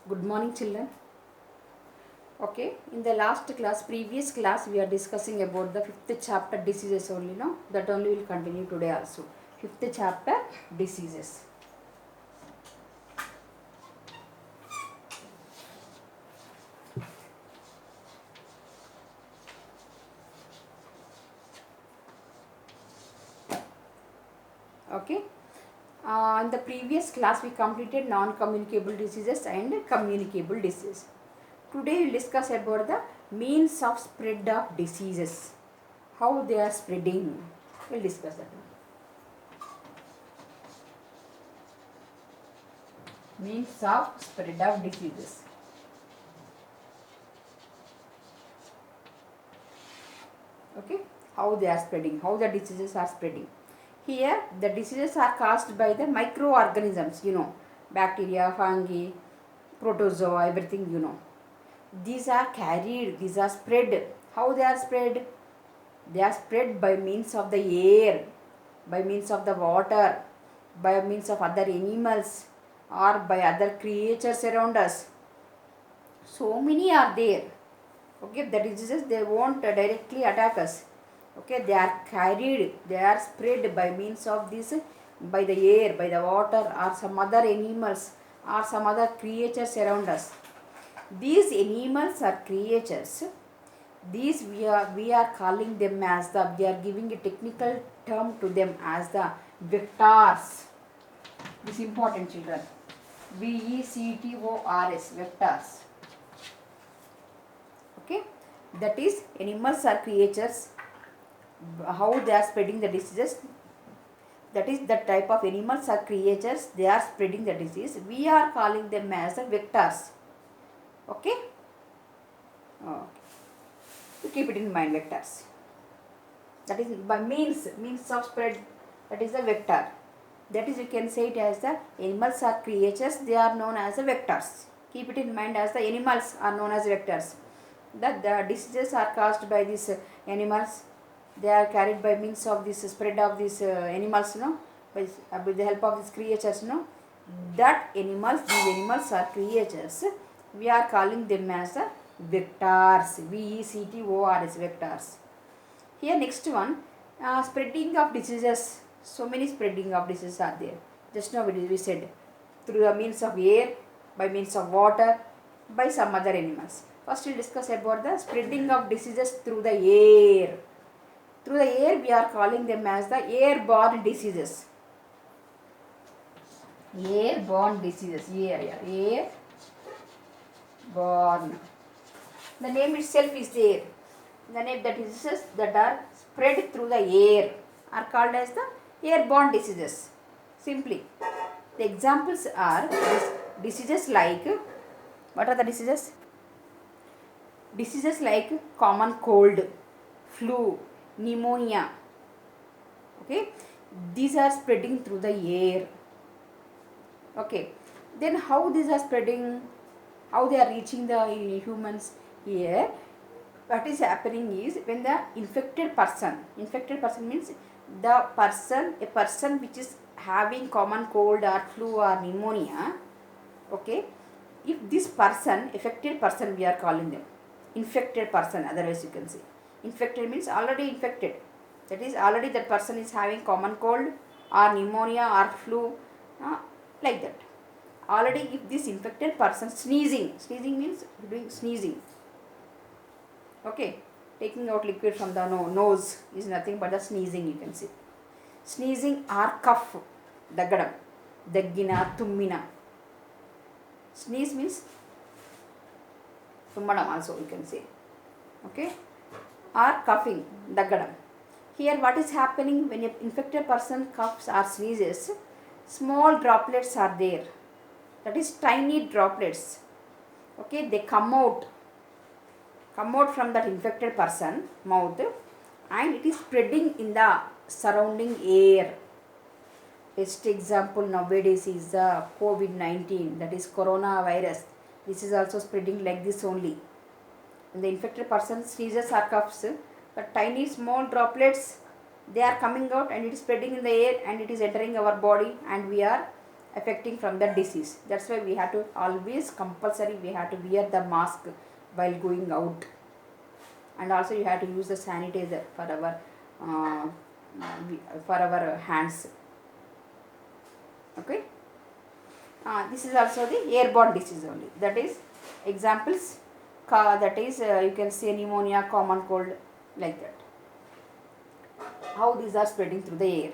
Good morning, children. Okay, in the previous class, we are discussing about the fifth chapter diseases only. No, that only will continue today also. Fifth chapter diseases. Okay, in the previous class, we completed non-communicable diseases and communicable diseases. Today, we will discuss about the means of spread of diseases, how they are spreading. We will discuss that. Means of spread of diseases. Okay, how they are spreading, how the diseases are spreading. Here the diseases are caused by the microorganisms, bacteria, fungi, protozoa, everything, these are carried, these are spread. How they are spread? They are spread by means of the air, by means of the water, by means of other animals, or by other creatures around us. So many are there. Okay, the diseases, they won't directly attack us. Okay, they are carried, they are spread by means of this, by the air, by the water, or some other animals, or some other creatures around us. These animals or creatures, these we are calling them as we are giving a technical term to them as the vectors. This is important, children. VECTORS, vectors. Okay, that is animals or creatures, how they are spreading the diseases. That is the type of animals or creatures, they are spreading the disease. We are calling them as the vectors. Okay, to keep it in mind, vectors. That is by means of spread. That is the vector. That is, you can say it as the animals or creatures, they are known as the vectors. Keep it in mind as the animals are known as vectors. That the diseases are caused by these animals, they are carried by means of this spread of these animals, with the help of these creatures, that animals, these animals are creatures, we are calling them as the vectors. VECTORS, vectors. Here next one, spreading of diseases. So many spreading of diseases are there. Just now we said, through the means of air, by means of water, by some other animals. First we'll discuss about the spreading of diseases through the air. Through the air, we are calling them as the airborne diseases. Airborne diseases. Airborne. The name itself is there. The name, the diseases that are spread through the air are called as the airborne diseases. Simply, the examples are diseases like, what are the diseases? Diseases like common cold, flu, pneumonia. Okay, these are spreading through the air. Okay, then how these are spreading, how they are reaching the humans? Here what is happening is, when the infected person means a person which is having common cold or flu or pneumonia. Okay, if this person, affected person, we are calling them infected person, otherwise you can say infected means already infected. That is, already that person is having common cold or pneumonia or flu, like that. Already, if this infected person sneezing means doing sneezing. Okay, taking out liquid from the nose is nothing but the sneezing, you can say. Sneezing or cough, dagadam, daggina, tummina. Sneeze means tummadam also, you can say. Okay, or coughing, dagadam. Here what is happening when an infected person coughs or sneezes? Small droplets are there. That is tiny droplets. Okay, they come out from that infected person mouth, and it is spreading in the surrounding air. Best example nowadays is the COVID-19, that is coronavirus. This is also spreading like this only. When the infected person sneezes or coughs, the tiny small droplets, they are coming out and it is spreading in the air and it is entering our body, and we are affecting from the disease. That's why we have to always compulsory we have to wear the mask while going out, and also you have to use the sanitizer uh, for our hands. Okay. This is also the airborne disease only. That is examples. That is you can say pneumonia, common cold, like that. How these are spreading through the air.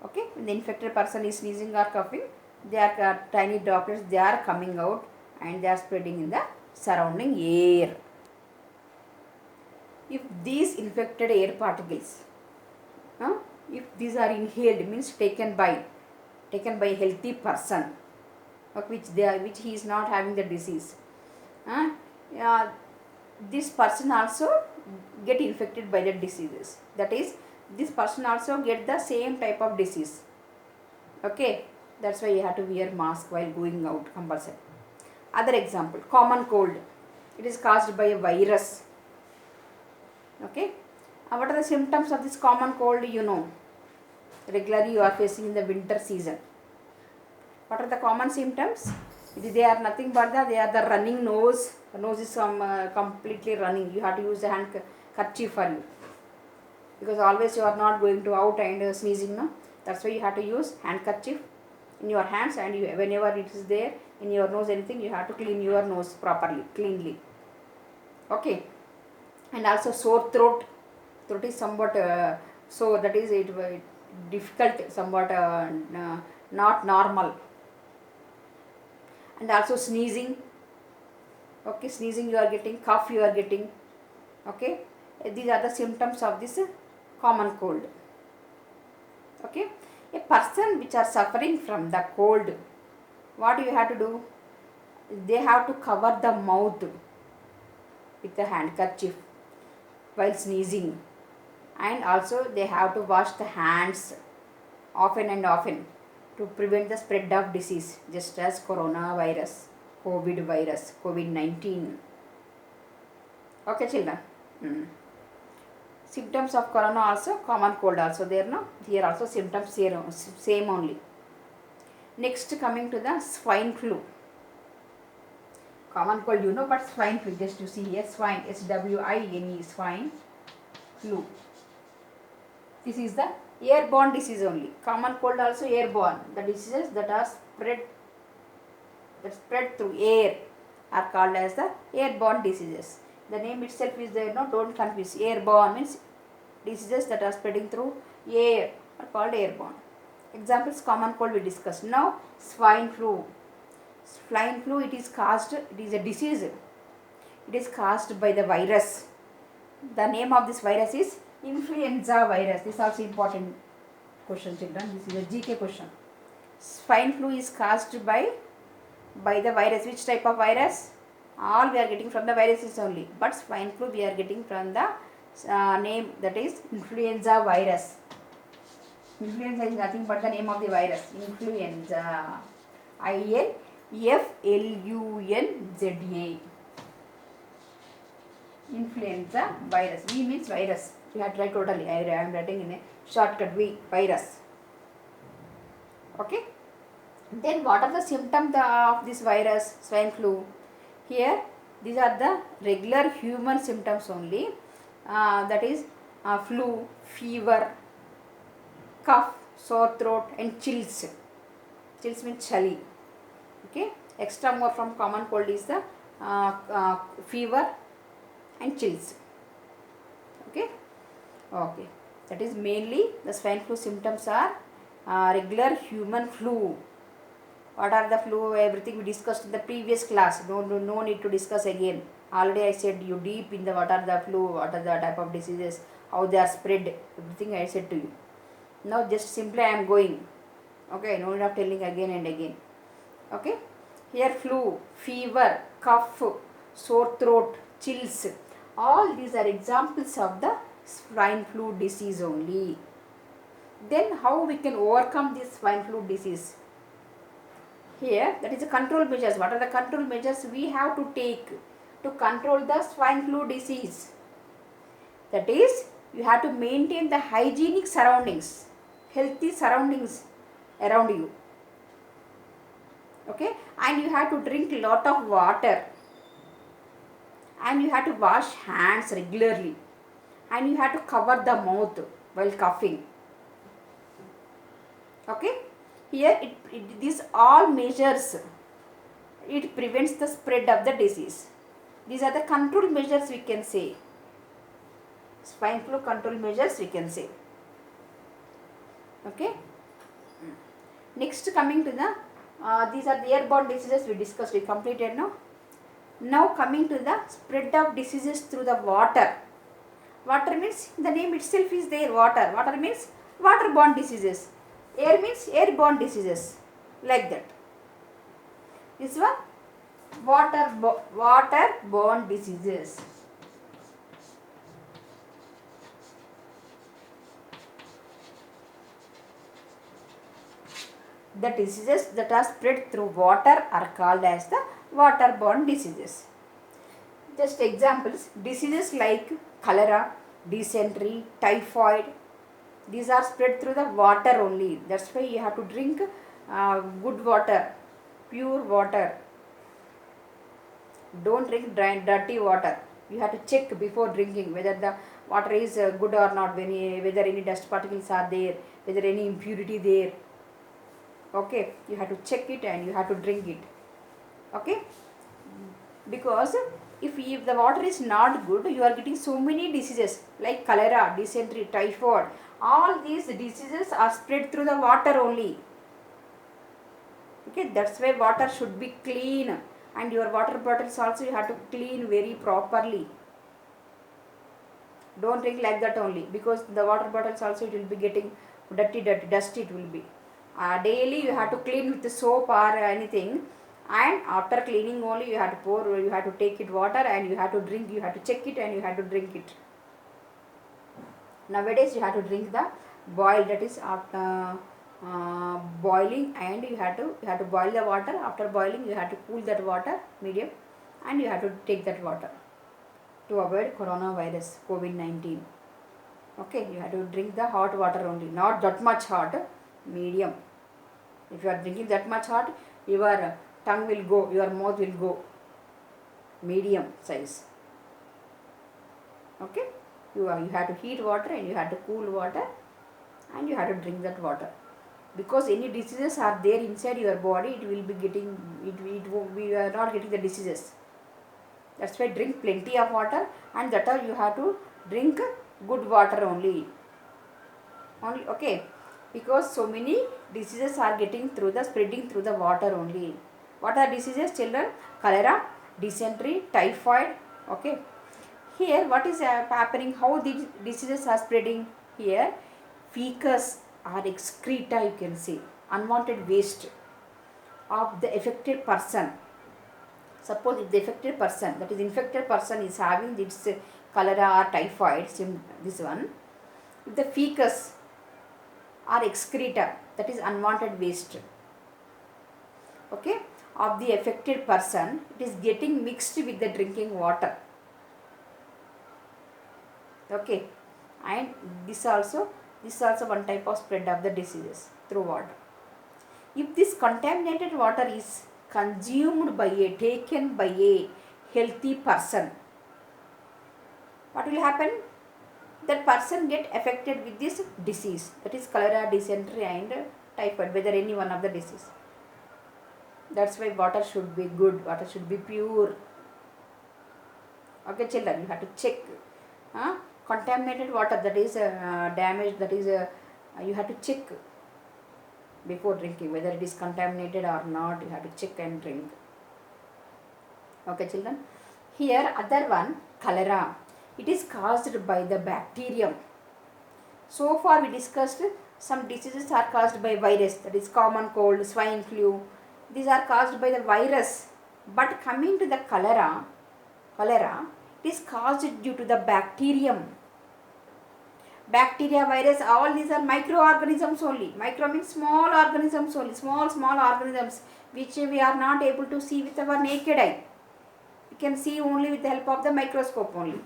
Okay, when the infected person is sneezing or coughing, they are tiny droplets. They are coming out and they are spreading in the surrounding air. If these infected air particles, if these are inhaled, means taken by a healthy person, which he is not having the disease, this person also get infected by the diseases. That is, this person also get the same type of disease. Okay, that's why you have to wear mask while going out compulsory. Other example, common cold. It is caused by a virus. Okay, what are the symptoms of this common cold? Regularly you are facing in the winter season. What are the common symptoms? They are nothing but they are the running nose. The nose is completely running. You have to use the handkerchief for you, because always you are not going to out and sneezing, no. That's why you have to use handkerchief in your hands, and whenever it is there in your nose, anything, you have to clean your nose properly, cleanly. Okay, and also sore throat. Throat is somewhat so that is it difficult, somewhat not normal. And also sneezing. Okay, sneezing you are getting, cough you are getting. Okay, these are the symptoms of this common cold. Okay, a person which are suffering from the cold, what do you have to do? They have to cover the mouth with a handkerchief while sneezing, and also they have to wash the hands often and often to prevent the spread of disease, just as coronavirus, COVID-19. Okay, children. Symptoms of corona also, common cold also there, no? Here also symptoms same only. Next, coming to the swine flu. Common cold but swine flu, just you see here, swine, SWINE, swine flu. This is the airborne disease only. Common cold also airborne. The diseases that are spread through air are called as the airborne diseases. The name itself is there, no, don't confuse. Airborne means diseases that are spreading through air are called airborne. Examples, common cold we discussed. Now, swine flu. Swine flu, it is a disease. It is caused by the virus. The name of this virus is influenza virus. This is also important question, children. This is a GK question. Swine flu is caused by the virus. Which type of virus? All we are getting from the viruses only. But swine flu we are getting from the name, that is influenza virus. Influenza is nothing but the name of the virus. Influenza. INFLUNZA. Influenza virus. V means virus. You have to write totally. I am writing in a shortcut V, virus. Okay. Then what are the symptoms of this virus, swine flu? Here, these are the regular human symptoms only. That is flu, fever, cough, sore throat, and chills. Chills means chilly. Okay. Extra more from common cold is the fever and chills. Okay. Okay. That is mainly the swine flu symptoms are regular human flu. What are the flu? Everything we discussed in the previous class. No need to discuss again. Already I said you deep in the what are the flu, what are the type of diseases, how they are spread. Everything I said to you. Now just simply I am going. Okay, no need of telling again and again. Okay. Here flu, fever, cough, sore throat, chills. All these are examples of the swine flu disease only. Then how we can overcome this swine flu disease? Here, that is the control measures. What are the control measures we have to take to control the swine flu disease? That is, you have to maintain the hygienic surroundings, healthy surroundings around you. Okay, and you have to drink lot of water, and you have to wash hands regularly, and you have to cover the mouth while coughing. Okay, here these all measures, it prevents the spread of the disease. These are the control measures we can say. Swine flu control measures we can say. Okay. Next, coming to the these are the airborne diseases we discussed. We completed now. Now coming to the spread of diseases through the water. Water means the name itself is there. Water. Water means waterborne diseases. Air means airborne diseases. Like that. This one waterborne diseases. The diseases that are spread through water are called as the waterborne diseases. Just examples, diseases like cholera, dysentery, typhoid, these are spread through the water only. That's why you have to drink good water, pure water. Don't drink dirty water. You have to check before drinking whether the water is good or not, whether any dust particles are there, whether any impurity there. Okay, you have to check it and you have to drink it. Okay, because if the water is not good, you are getting so many diseases like cholera, dysentery, typhoid. All these diseases are spread through the water only. Okay, that's why water should be clean, and your water bottles also you have to clean very properly. Don't drink like that only, because the water bottles also it will be getting dusty, dusty it will be. Daily you have to clean with the soap or anything, and after cleaning only you have to pour, you have to take it water and you have to drink, you have to check it and you have to drink it. Nowadays you have to drink the boiled, that is boiling, and you have to boil the water. After boiling you have to cool that water medium, and you have to take that water to avoid coronavirus COVID-19. Okay, you have to drink the hot water only, not that much hot, medium. If you are drinking that much hot, your tongue will go, your mouth will go. Medium size. Okay, you have to heat water and you have to cool water, and you have to drink that water, because any diseases are there inside your body, it will be getting, we are not getting the diseases. That's why drink plenty of water, and that are you have to drink good water only. Okay, because so many diseases are getting through the spreading through the water only. What are diseases, children? Cholera, dysentery, typhoid. Okay, here what is happening, how these diseases are spreading? Here feces or excreta, you can say, unwanted waste of the affected person. Suppose if the affected person, that is infected person, is having this cholera or typhoid, this one, if the feces or excreta, that is unwanted waste, okay, of the affected person, it is getting mixed with the drinking water. Okay, and this also one type of spread of the diseases through water. If this contaminated water is consumed by taken by a healthy person, what will happen? That person get affected with this disease, that is cholera, dysentery and typhoid, whether any one of the disease. That's why water should be good, water should be pure. Okay, children, you have to check. Contaminated water, that is damaged, that is you have to check before drinking whether it is contaminated or not. You have to check and drink. Okay, children, here other one, cholera, it is caused by the bacterium. So far we discussed some diseases are caused by virus, that is common cold, swine flu, these are caused by the virus. But coming to the cholera, it is caused due to the bacterium. Bacteria, virus, all these are microorganisms only. Micro means small organisms only, small organisms which we are not able to see with our naked eye. We can see only with the help of the microscope only.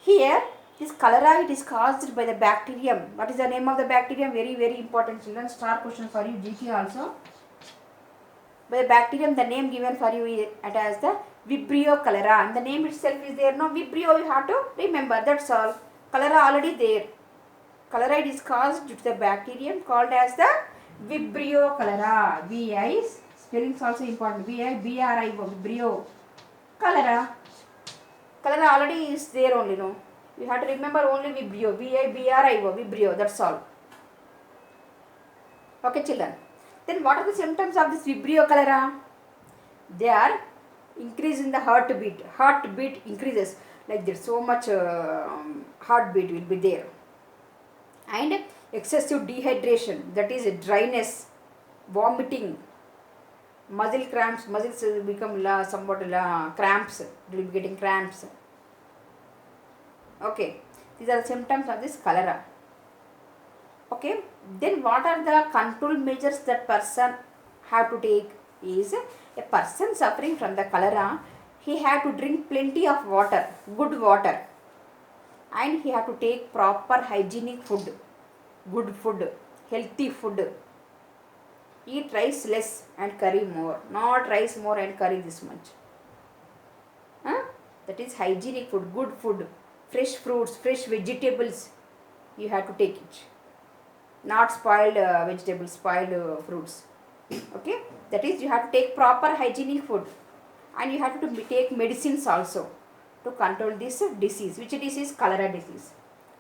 Here, this cholera, it is caused by the bacterium. What is the name of the bacterium? Very, very important, children. Star question for you, GK also. By the bacterium, the name given for you is as the Vibrio cholera. And the name itself is there. No, Vibrio you have to remember. That's all. Cholera already there. Cholera is caused due to the bacterium called as the Vibrio cholera. VI spelling is also important. VIBRIO. Vibrio cholera. Cholera already is there only. No, you have to remember only Vibrio. VIBRIO. Vibrio. That's all. Okay, children. Then what are the symptoms of this Vibrio cholera? They are increase in the heartbeat. Heartbeat increases. Like there's so much heartbeat will be there. And excessive dehydration, that is dryness, vomiting, muscle cramps, muscles will become somewhat cramps, they will be getting cramps. Okay, these are the symptoms of this cholera. Okay, then what are the control measures that person have to take is a person suffering from the cholera, he have to drink plenty of water, good water, and he have to take proper hygienic food, good food, healthy food. Eat rice less and curry more, not rice more and curry this much. That is hygienic food, good food, fresh fruits, fresh vegetables, you have to take it. Not spoiled vegetables, spoiled fruits. Okay, that is you have to take proper hygienic food, and you have to take medicines also to control this disease. Which disease? Cholera disease.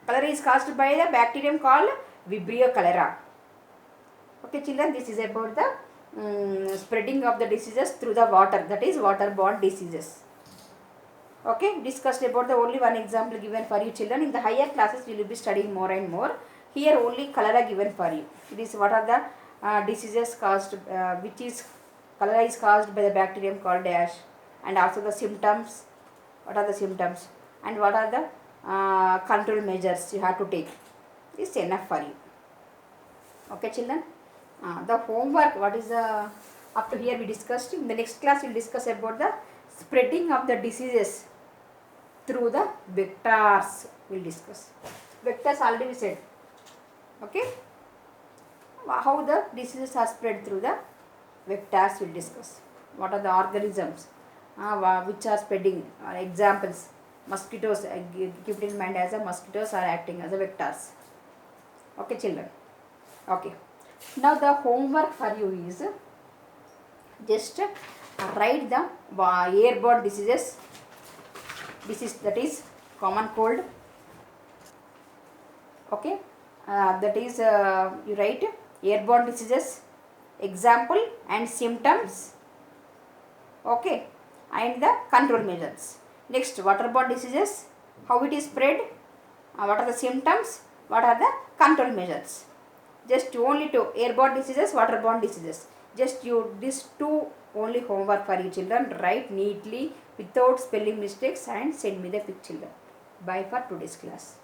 Cholera is caused by the bacterium called Vibrio cholera. Okay, children, this is about the spreading of the diseases through the water, that is waterborne diseases. Okay, discussed about the only one example given for you, children. In the higher classes, you will be studying more and more. Here only cholera given for you. It is what are the diseases caused, which is cholera is caused by the bacterium called dash, and also the symptoms. What are the symptoms and what are the control measures you have to take. This is enough for you. Okay, children. The homework, what is the up to here we discussed. In the next class we will discuss about the spreading of the diseases through the vectors. We will discuss vectors, already we said. Okay, how the diseases are spread through the vectors we will discuss. What are the organisms which are spreading, examples. Mosquitoes, keep it in mind as a mosquitoes are acting as a vectors. Okay, children. Okay, now the homework for you is just write the airborne diseases. Disease, that is common cold. Okay, that is you write airborne diseases, example and symptoms. Okay, and the control measures. Next, waterborne diseases, how it is spread, what are the symptoms, what are the control measures. Just only two, airborne diseases, waterborne diseases. Just you these two only homework for you, children. Write neatly without spelling mistakes and send me the pic, children. Bye for today's class.